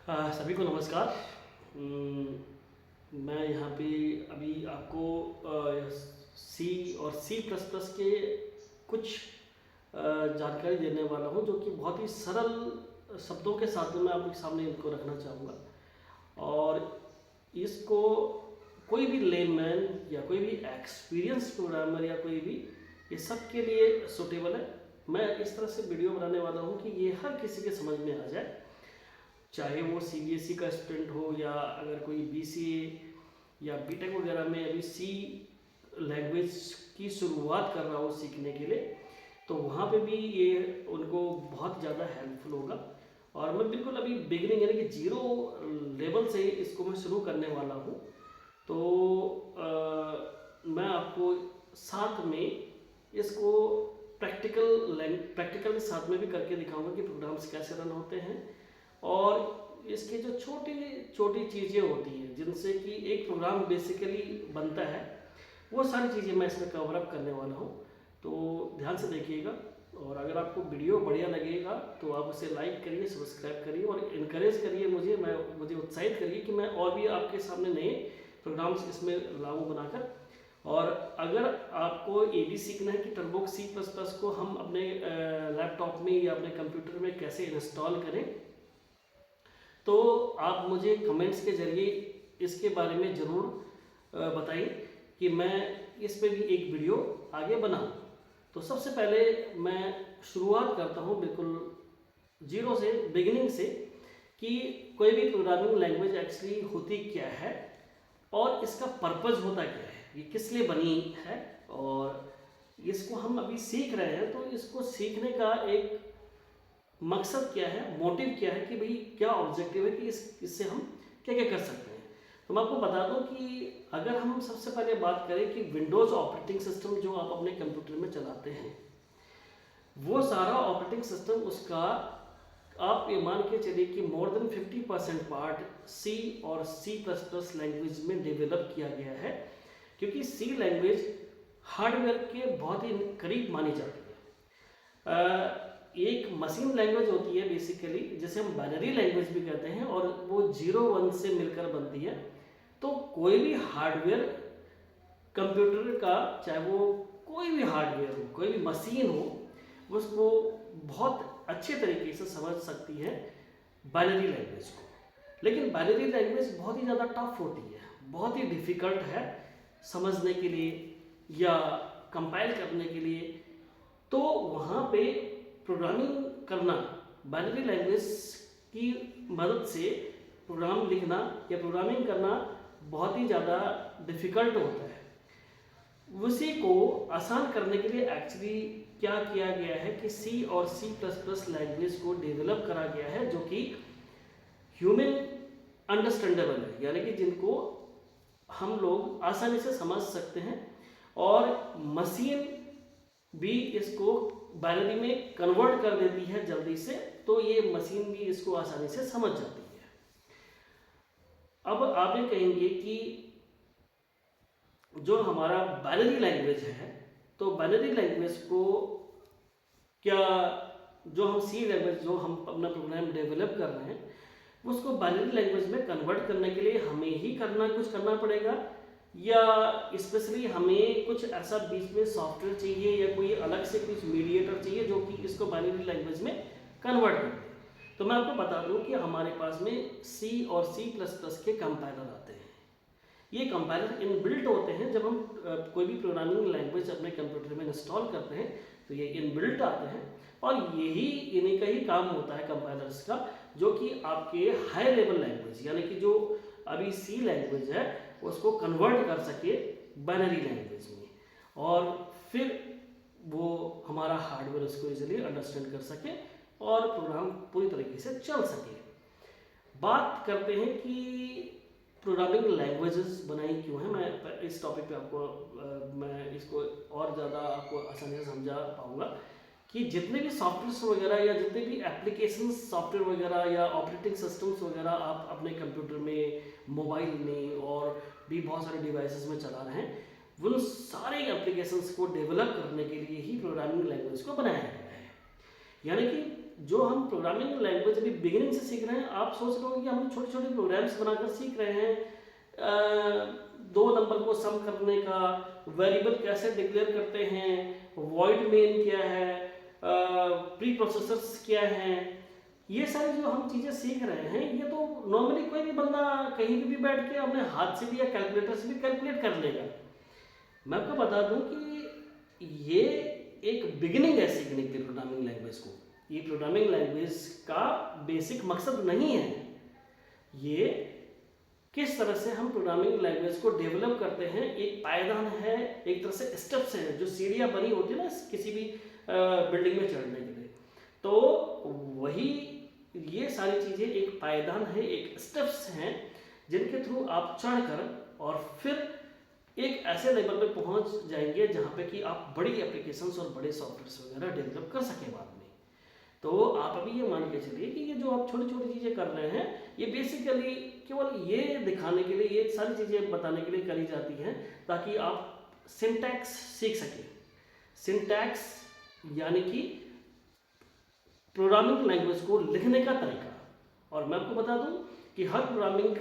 सभी को नमस्कार। मैं यहाँ पे अभी आपको सी और सी प्लस प्लस के कुछ जानकारी देने वाला हूँ, जो कि बहुत ही सरल शब्दों के साथ में मैं आपके सामने इनको रखना चाहूँगा। और इसको कोई भी लेमैन या कोई भी एक्सपीरियंस प्रोग्रामर या कोई भी, ये सब के लिए सूटेबल है। मैं इस तरह से वीडियो बनाने वाला हूँ कि ये हर किसी के समझ में आ जाए, चाहे वो सीबीएसई का स्टूडेंट हो या अगर कोई बीसीए या बीटेक वगैरह में अभी सी लैंग्वेज की शुरुआत कर रहा हो सीखने के लिए, तो वहाँ पे भी ये उनको बहुत ज़्यादा हेल्पफुल होगा। और मैं बिल्कुल अभी बिगिनिंग यानी कि जीरो लेवल से इसको मैं शुरू करने वाला हूँ। तो मैं आपको साथ में इसको प्रैक्टिकल के साथ में भी करके दिखाऊंगा कि प्रोग्राम्स कैसे रन होते हैं, और इसकी जो छोटी छोटी चीज़ें होती हैं जिनसे कि एक प्रोग्राम बेसिकली बनता है, वो सारी चीज़ें मैं इसमें कवर अप करने वाला हूँ। तो ध्यान से देखिएगा, और अगर आपको वीडियो बढ़िया लगेगा तो आप उसे लाइक करिए, सब्सक्राइब करिए और इनकरेज करिए मुझे उत्साहित करिए कि मैं और भी आपके सामने नए प्रोग्राम्स इसमें लाऊं बनाकर। और अगर आपको ये भी सीखना है कि टर्बोक सी प्लस प्लस को हम अपने लैपटॉप में या अपने कंप्यूटर में कैसे इंस्टॉल करें, तो आप मुझे कमेंट्स के जरिए इसके बारे में ज़रूर बताइए कि मैं इस पे भी एक वीडियो आगे बनाऊं। तो सबसे पहले मैं शुरुआत करता हूं बिल्कुल जीरो से, बिगिनिंग से, कि कोई भी प्रोग्रामिंग लैंग्वेज एक्चुअली होती क्या है और इसका पर्पज़ होता क्या है, ये किस लिए बनी है, और इसको हम अभी सीख रहे हैं तो इसको सीखने का एक मकसद क्या है, मोटिव क्या है, कि भाई क्या ऑब्जेक्टिव है कि इससे हम क्या क्या कर सकते हैं। तो मैं आपको बता दूं कि अगर हम सबसे पहले बात करें कि विंडोज़ ऑपरेटिंग सिस्टम जो आप अपने कंप्यूटर में चलाते हैं, वो सारा ऑपरेटिंग सिस्टम उसका आप ये मान के चलिए कि मोर देन 50% पार्ट सी और सी प्लस प्लस लैंग्वेज में डेवलप किया गया है, क्योंकि सी लैंग्वेज हार्डवेयर के बहुत ही करीब मानी जाती है। एक मशीन लैंग्वेज होती है बेसिकली, जिसे हम बाइनरी लैंग्वेज भी कहते हैं, और वो 0-1 से मिलकर बनती है। तो कोई भी हार्डवेयर कंप्यूटर का, चाहे वो कोई भी हार्डवेयर हो, कोई भी मशीन हो, उसको बहुत अच्छे तरीके से समझ सकती है बाइनरी लैंग्वेज को। लेकिन बाइनरी लैंग्वेज बहुत ही ज़्यादा टफ होती है, बहुत ही डिफ़िकल्ट है समझने के लिए या कंपाइल करने के लिए। तो वहाँ पे प्रोग्रामिंग करना, बाइनरी लैंग्वेज की मदद से प्रोग्राम लिखना या प्रोग्रामिंग करना बहुत ही ज़्यादा डिफ़िकल्ट होता है। उसी को आसान करने के लिए एक्चुअली क्या किया गया है कि सी और सी प्लस प्लस लैंग्वेज को डेवलप करा गया है, जो कि ह्यूमन अंडरस्टैंडेबल है, यानी कि जिनको हम लोग आसानी से समझ सकते हैं, और मशीन भी इसको बाइनरी में कन्वर्ट कर देती है जल्दी से, तो ये मशीन भी इसको आसानी से समझ जाती है। अब आप ये कहेंगे कि जो हमारा बाइनरी लैंग्वेज है, तो बाइनरी लैंग्वेज को क्या, जो हम सी लैंग्वेज जो हम अपना प्रोग्राम डेवलप कर रहे हैं, उसको बाइनरी लैंग्वेज में कन्वर्ट करने के लिए हमें ही कुछ करना पड़ेगा, या स्पेशली हमें कुछ ऐसा बीच में सॉफ्टवेयर चाहिए या कोई अलग से कुछ मीडिएटर चाहिए जो कि इसको बाइनरी लैंग्वेज में कन्वर्ट कर दे। तो मैं आपको बता दूं कि हमारे पास में सी और सी प्लस प्लस के कंपाइलर आते हैं। ये कंपाइलर इनबिल्ट होते हैं। जब हम कोई भी प्रोग्रामिंग लैंग्वेज अपने कंप्यूटर में इंस्टॉल करते हैं तो ये इनबिल्ट आते हैं, और यही इन्हीं का ही काम होता है कंपाइलर्स का, जो कि आपके हाई लेवल लैंग्वेज यानी कि जो अभी सी लैंग्वेज है उसको कन्वर्ट कर सके बाइनरी लैंग्वेज में, और फिर वो हमारा हार्डवेयर उसको इजीली अंडरस्टैंड कर सके और प्रोग्राम पूरी तरीके से चल सके। बात करते हैं कि प्रोग्रामिंग लैंग्वेजेस बनाई क्यों हैं। मैं इस टॉपिक पे आपको मैं इसको और ज़्यादा आपको आसानी से समझा पाऊँगा कि जितने भी सॉफ्टवेयर्स वगैरह या जितने भी एप्लीकेशन सॉफ्टवेयर वगैरह या ऑपरेटिंग सिस्टम्स वगैरह आप अपने कंप्यूटर में, मोबाइल में और भी बहुत सारे डिवाइसेस में चला रहे हैं, उन सारे एप्लीकेशंस को डेवलप करने के लिए ही प्रोग्रामिंग लैंग्वेज को बनाया गया है। यानी कि जो हम प्रोग्रामिंग लैंग्वेज अभी बिगिनिंग से सीख रहे हैं, आप सोच रहे हो कि हम छोटे छोटे प्रोग्राम्स बनाकर सीख रहे हैं, 2 नंबर को सम करने का, वेरिएबल कैसे डिक्लेयर करते हैं, वॉइड मेन क्या है, प्री प्रोसेसर्स क्या हैं, ये सारी जो हम चीज़ें सीख रहे हैं, ये तो नॉर्मली कोई भी बंदा कहीं भी बैठ के अपने हाथ से भी या कैलकुलेटर से भी कैलकुलेट कर लेगा। मैं आपको बता दूं कि ये एक बिगिनिंग है सीखने की प्रोग्रामिंग लैंग्वेज को। ये प्रोग्रामिंग लैंग्वेज का बेसिक मकसद नहीं है, ये किस तरह से हम प्रोग्रामिंग लैंग्वेज को डेवलप करते हैं, एक पायदान है, एक तरह से स्टेप्स हैं, जो सीढ़ियाँ बनी होती है ना किसी भी बिल्डिंग में चढ़ने के लिए, तो वही ये सारी चीज़ें एक पायदान है, एक स्टेप्स हैं जिनके थ्रू आप चढ़कर और फिर एक ऐसे लेवल पे पहुंच जाएंगे जहाँ पे कि आप बड़ी एप्लीकेशंस और बड़े सॉफ्टवेयर्स वगैरह डेवलप कर सकें बाद में। तो आप अभी ये मान के चलिए कि ये जो आप छोटी छोटी चीज़ें कर रहे हैं, ये बेसिकली केवल ये दिखाने के लिए, ये सारी चीज़ें बताने के लिए करी जाती हैं ताकि आप सिंटैक्स सीख सकें। सिंटैक्स यानी कि प्रोग्रामिंग लैंग्वेज को लिखने का तरीका। और मैं आपको बता दूं कि हर प्रोग्रामिंग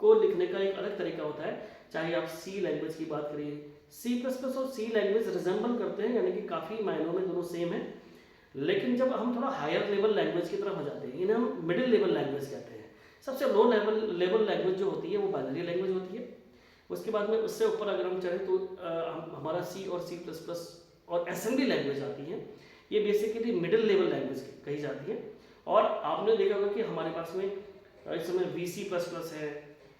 को लिखने का एक अलग तरीका होता है। चाहे आप सी लैंग्वेज की बात करिए, C++ और सी लैंग्वेज रिजेंबल करते हैं, यानी कि काफ़ी मायनों में दोनों सेम है। लेकिन जब हम थोड़ा हायर लेवल लैंग्वेज की तरफ हो जाते हैं, इन्हें हम मिडिल लेवल लैंग्वेज कहते हैं। सबसे लो लेवल लैंग्वेज जो होती है वो बाइनरी लैंग्वेज होती है। उसके बाद में उससे ऊपर अगर हम चढ़ें तो हमारा C और C++ और असेंबली लैंग्वेज आती है। ये बेसिकली मिडिल लेवल लैंग्वेज कही जाती है। और आपने देखा होगा कि हमारे पास में इस समय VC++ है,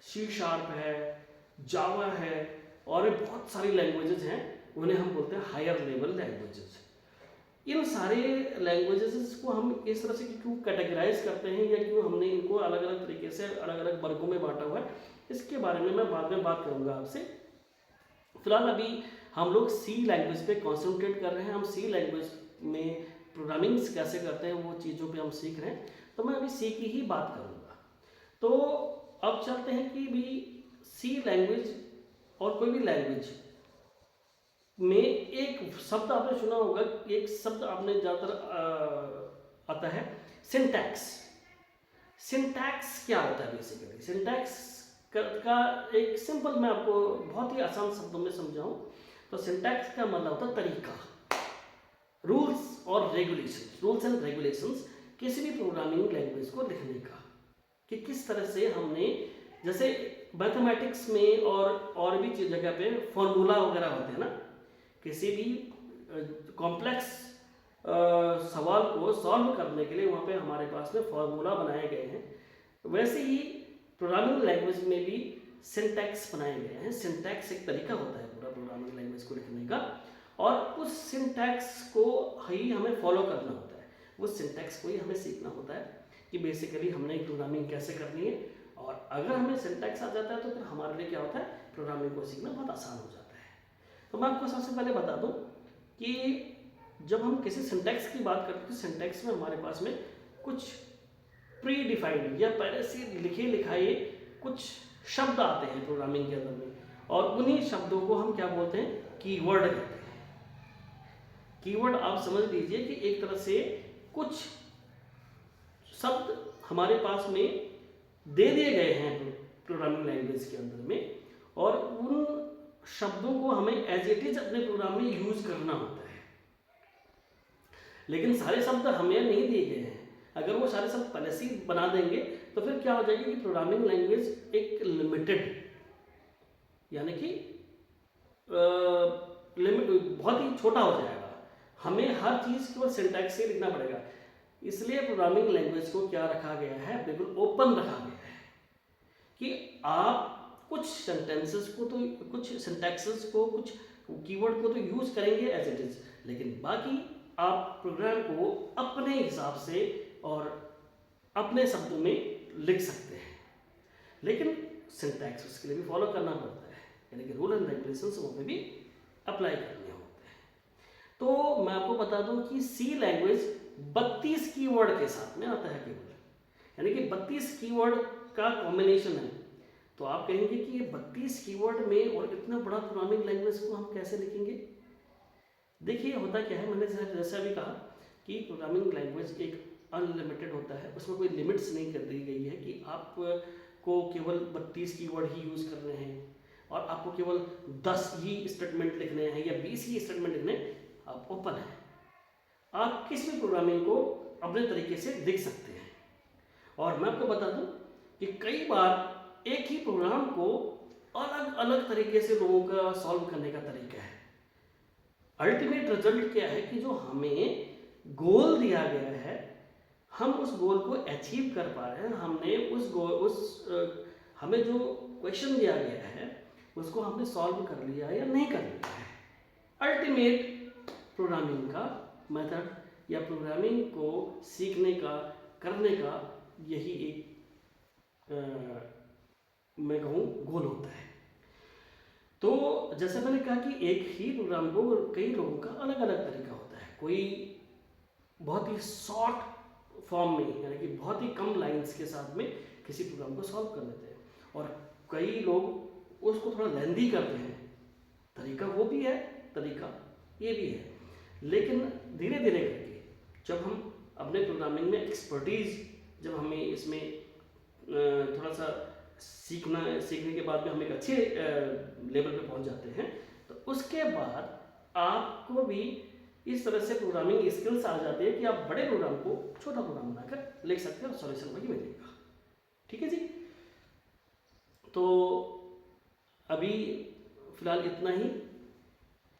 C# है, जावा है और भी बहुत सारी लैंग्वेजेस हैं, उन्हें हम बोलते हैं हायर लेवल लैंग्वेजेस। इन सारे लैंग्वेजेस को हम इस तरह से क्यों कैटेगराइज करते हैं या क्यों हमने इनको अलग अलग तरीके से अलग अलग वर्गों में बांटा हुआ है, इसके बारे में मैं बाद में बात करूंगा आपसे। फिलहाल अभी हम लोग सी लैंग्वेज पे कॉन्सेंट्रेट कर रहे हैं। हम सी लैंग्वेज में प्रोग्रामिंग्स कैसे करते हैं वो चीज़ों पे हम सीख रहे हैं, तो मैं अभी सी की ही बात करूंगा। तो अब चलते हैं कि भी सी लैंग्वेज और कोई भी लैंग्वेज में एक शब्द आपने सुना होगा, एक शब्द आपने ज़्यादातर आता है सिंटैक्स। सिंटैक्स क्या होता है बेसिकली? सिंटैक्स का एक सिंपल, मैं आपको बहुत ही आसान शब्दों में समझाऊं तो सिंटैक्स का मतलब होता है तरीका, रूल्स और रेगुलेशंस, रूल्स एंड रेगुलेशंस किसी भी प्रोग्रामिंग लैंग्वेज को लिखने का, कि किस तरह से हमने, जैसे मैथमेटिक्स में और भी जगह पे फॉर्मूला वगैरह होते हैं ना, किसी भी कॉम्प्लेक्स सवाल को सॉल्व करने के लिए वहाँ पे हमारे पास में फॉर्मूला बनाए गए हैं, वैसे ही प्रोग्रामिंग लैंग्वेज में भी सिंटैक्स बनाए गए हैं। सिंटैक्स एक तरीका होता है पूरा प्रोग्रामिंग लैंग्वेज को लिखने का, और उस सिंटैक्स को ही हमें फॉलो करना होता है, उस सिंटैक्स को ही हमें सीखना होता है कि बेसिकली हमने प्रोग्रामिंग कैसे करनी है। और अगर हमें सिंटैक्स आ जाता है तो फिर हमारे लिए क्या होता है, प्रोग्रामिंग को सीखना बहुत आसान हो जाता है। तो मैं आपको सबसे पहले बता दूं कि जब हम किसी सिंटैक्स की बात करते हैं तो सिंटैक्स में हमारे पास में कुछ प्री डिफाइंड या पहले से लिखे लिखाए कुछ शब्द आते हैं प्रोग्रामिंग के अंदर में, और उन्हीं शब्दों को हम क्या बोलते हैं, कीवर्ड कहते हैं। कीवर्ड आप समझ लीजिए कि एक तरह से कुछ शब्द हमारे पास में दे दिए गए हैं प्रोग्रामिंग लैंग्वेज के अंदर में, और उन शब्दों को हमें एज इट इज अपने प्रोग्राम में यूज करना होता है। लेकिन सारे शब्द हमें नहीं दिए गए हैं, अगर वो सारे शब्द पहले से बना देंगे तो फिर क्या हो जाएगी कि प्रोग्रामिंग लैंग्वेज एक लिमिटेड, यानी कि लिमिट बहुत ही छोटा हो जाएगा। हमें हर चीज़ केवल सिंटैक्स से लिखना पड़ेगा। इसलिए प्रोग्रामिंग लैंग्वेज को क्या रखा गया है, बिल्कुल ओपन रखा गया है कि आप कुछ सेंटेंसेस को तो, कुछ सिंटैक्सेस को, कुछ कीवर्ड को तो यूज करेंगे एज इट इज, लेकिन बाकी आप प्रोग्राम को अपने हिसाब से और अपने शब्दों में लिख सकते हैं। लेकिन सिंटैक्स उसके लिए भी फॉलो करना पड़ता है, यानी कि रूल एंड रेगुलेशंस वो पे भी अप्लाई करने होते हैं। तो मैं आपको बता दूं कि सी लैंग्वेज 32 कीवर्ड के साथ में आता है केवल, यानी कि 32 कीवर्ड का कॉम्बिनेशन है। तो आप कहेंगे कि ये 32 कीवर्ड में और इतना बड़ा प्रोग्रामिंग लैंग्वेज को हम कैसे लिखेंगे? देखिए होता क्या है, मैंने जैसा भी कहा कि प्रोग्रामिंग लैंग्वेज एक अनलिमिटेड होता है, उसमें कोई लिमिट्स नहीं कर दी गई है कि आपको केवल 32 कीवर्ड ही यूज़ करने हैं और आपको केवल 10 ही स्टेटमेंट लिखने हैं या 20 ही स्टेटमेंट लिखने हैं। आप ओपन है, आप किसी भी प्रोग्रामिंग को अपने तरीके से लिख सकते हैं। और मैं आपको बता दूं कि कई बार एक ही प्रोग्राम को अलग अलग तरीके से लोगों का सॉल्व करने का तरीका है। अल्टीमेट रिजल्ट क्या है कि जो हमें गोल दिया गया है, हम उस गोल को अचीव कर पा रहे हैं। हमने हमें जो क्वेश्चन दिया गया है उसको हमने सॉल्व कर लिया या नहीं कर लिया है। अल्टीमेट प्रोग्रामिंग का मेथड या प्रोग्रामिंग को सीखने का, करने का यही एक मैं कहूँ गोल होता है। तो जैसे मैंने कहा कि एक ही प्रोग्राम को कई लोगों का अलग अलग तरीका होता है। कोई बहुत ही शॉर्ट फॉर्म में, यानी कि बहुत ही कम लाइंस के साथ में किसी प्रोग्राम को सॉल्व कर देते हैं, और कई लोग उसको थोड़ा लेंदी करते हैं। तरीका वो भी है, तरीका ये भी है, लेकिन धीरे धीरे करके जब हम अपने प्रोग्रामिंग में एक्सपर्टीज, जब हमें इसमें थोड़ा सा सीखने के बाद में हम एक अच्छे लेवल पे पहुंच जाते हैं, तो उसके बाद आपको भी इस तरह से प्रोग्रामिंग स्किल्स आ जाती है कि आप बड़े प्रोग्राम को छोटा प्रोग्राम बनाकर लिख सकते हैं और सॉल्यूशन वही मिलेगा। ठीक है जी। तो अभी फिलहाल इतना ही।